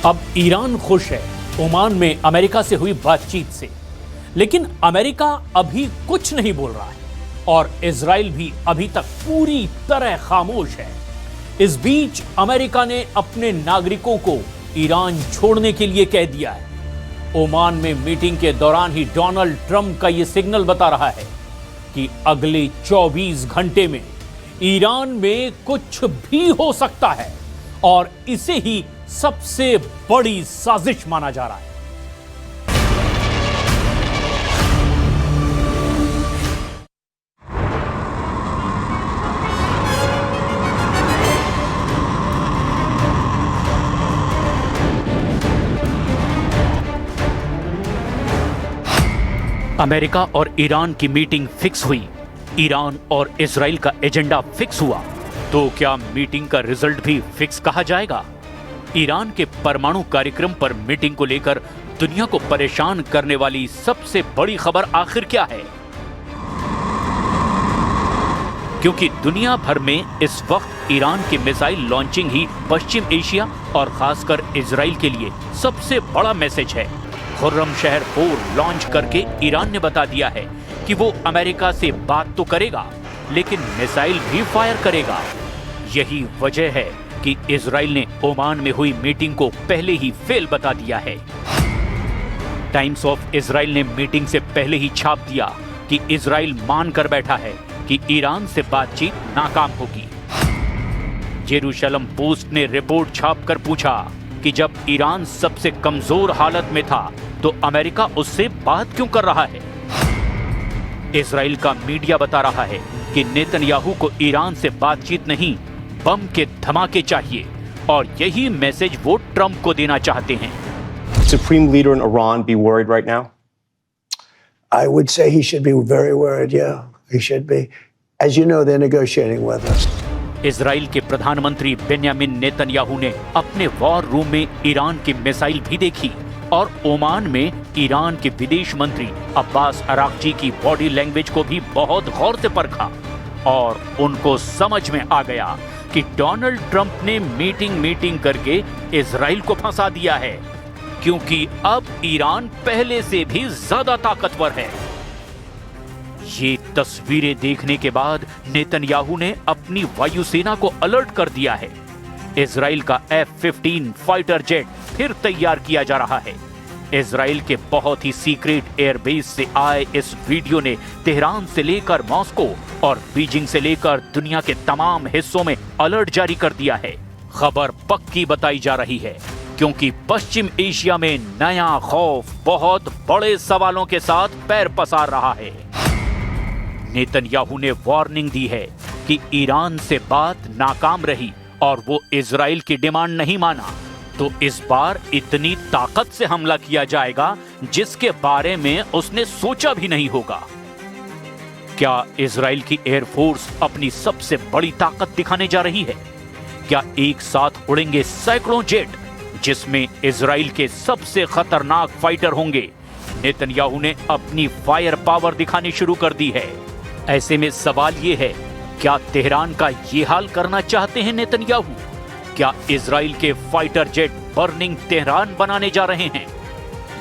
अब ईरान खुश है ओमान में अमेरिका से हुई बातचीत से, लेकिन अमेरिका अभी कुछ नहीं बोल रहा है और इजराइल भी अभी तक पूरी तरह खामोश है। इस बीच अमेरिका ने अपने नागरिकों को ईरान छोड़ने के लिए कह दिया है। ओमान में मीटिंग के दौरान ही डोनाल्ड ट्रंप का यह सिग्नल बता रहा है कि अगले 24 घंटे में ईरान में कुछ भी हो सकता है और इसे ही सबसे बड़ी साजिश माना जा रहा है। अमेरिका और ईरान की मीटिंग फिक्स हुई, ईरान और इजराइल का एजेंडा फिक्स हुआ, तो क्या मीटिंग का रिजल्ट भी फिक्स कहा जाएगा? ईरान के परमाणु कार्यक्रम पर मीटिंग को लेकर दुनिया को परेशान करने वाली सबसे बड़ी खबर आखिर क्या है? क्योंकि दुनिया भर में इस वक्त ईरान की मिसाइल लॉन्चिंग ही पश्चिम एशिया और खासकर इजराइल के लिए सबसे बड़ा मैसेज है। खुर्रम शहर 4 लॉन्च करके ईरान ने बता दिया है कि वो अमेरिका से बात तो करेगा लेकिन मिसाइल भी फायर करेगा। यही वजह है कि इजराइल ने ओमान में हुई मीटिंग को पहले ही फेल बता दिया है। टाइम्स ऑफ इजराइल ने मीटिंग से पहले ही छाप दिया कि इजराइल मान कर बैठा है कि ईरान से बातचीत नाकाम होगी। जेरूशलम पोस्ट ने रिपोर्ट छापकर पूछा कि जब ईरान सबसे कमजोर हालत में था तो अमेरिका उससे बात क्यों कर रहा है? इजराइल का मीडिया बता रहा है कि नेतन्याहू को ईरान से बातचीत नहीं, बम के धमाके चाहिए और यही मैसेज वो ट्रंप को देना चाहते हैं। Supreme leader in Iran be worried right now? I would say he should be very worried, yeah. He should be. As you know, they're negotiating with us. Israel के प्रधानमंत्री बेन्यामिन नेतन्याहू ने अपने war room में Iran की missile भी देखी और Oman में ईरान के विदेश मंत्री अब्बास अराक्ची की बॉडी लैंग्वेज को भी बहुत गौर से परखा और उनको समझ में आ गया कि डोनाल्ड ट्रंप ने मीटिंग करके इजराइल को फंसा दिया है, क्योंकि अब ईरान पहले से भी ज्यादा ताकतवर है। ये तस्वीरें देखने के बाद नेतन्याहू ने अपनी वायुसेना को अलर्ट कर दिया है। इजराइल का F-15 फाइटर जेट फिर तैयार किया जा रहा है। इजराइल के बहुत ही सीक्रेट एयरबेस से आए इस वीडियो ने तेहरान से लेकर मॉस्को और बीजिंग से लेकर दुनिया के तमाम हिस्सों में अलर्ट जारी कर दिया है। खबर पक्की बताई जा रही है क्योंकि पश्चिम एशिया में नया खौफ बहुत बड़े सवालों के साथ पैर पसार रहा है। नेतन्याहू ने वार्निंग दी है कि ईरान से बात नाकाम रही और वो इजराइल की डिमांड नहीं माना तो इस बार इतनी ताकत से हमला किया जाएगा जिसके बारे में उसने सोचा भी नहीं होगा। क्या इजराइल की एयरफोर्स अपनी सबसे बड़ी ताकत दिखाने जा रही है? क्या एक साथ उड़ेंगे सैकड़ों जेट जिसमें इजराइल के सबसे खतरनाक फाइटर होंगे? नेतन्याहू ने अपनी फायर पावर दिखानी शुरू कर दी है। ऐसे में सवाल ये है, क्या तेहरान का ये हाल करना चाहते हैं नेतन्याहू? क्या इजराइल के फाइटर जेट बर्निंग तेहरान बनाने जा रहे हैं?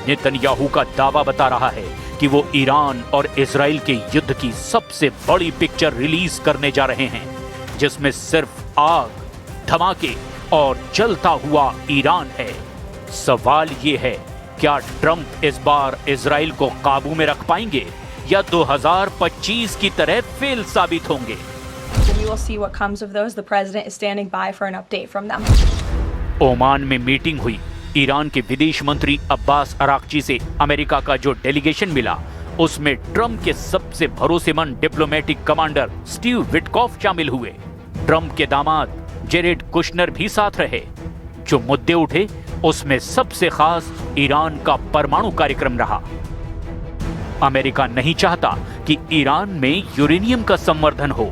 नेतन्याहू का दावा बता रहा है कि वो ईरान और इजराइल के युद्ध की सबसे बड़ी पिक्चर रिलीज करने जा रहे हैं जिसमें सिर्फ आग, धमाके और जलता हुआ ईरान है। सवाल ये है, क्या ट्रंप इस बार इजराइल को काबू में रख पाएंगे या 2025 की तरह फेल साबित होंगे? We will see what comes of those. The president is standing by for an update from them. Oman में मीटिंग हुई। ईरान के विदेश मंत्री अब्बास अराक्ची से अमेरिका का जो डेलीगेशन मिला उसमें ट्रंप के सबसे भरोसेमंद डिप्लोमेटिक कमांडर स्टीव विटकॉफ शामिल हुए। ट्रंप के दामाद जेरेड कुशनर भी साथ रहे। जो मुद्दे उठे उसमें सबसे खास ईरान का परमाणु कार्यक्रम रहा। अमेरिका नहीं चाहता कि ईरान में यूरेनियम का संवर्धन हो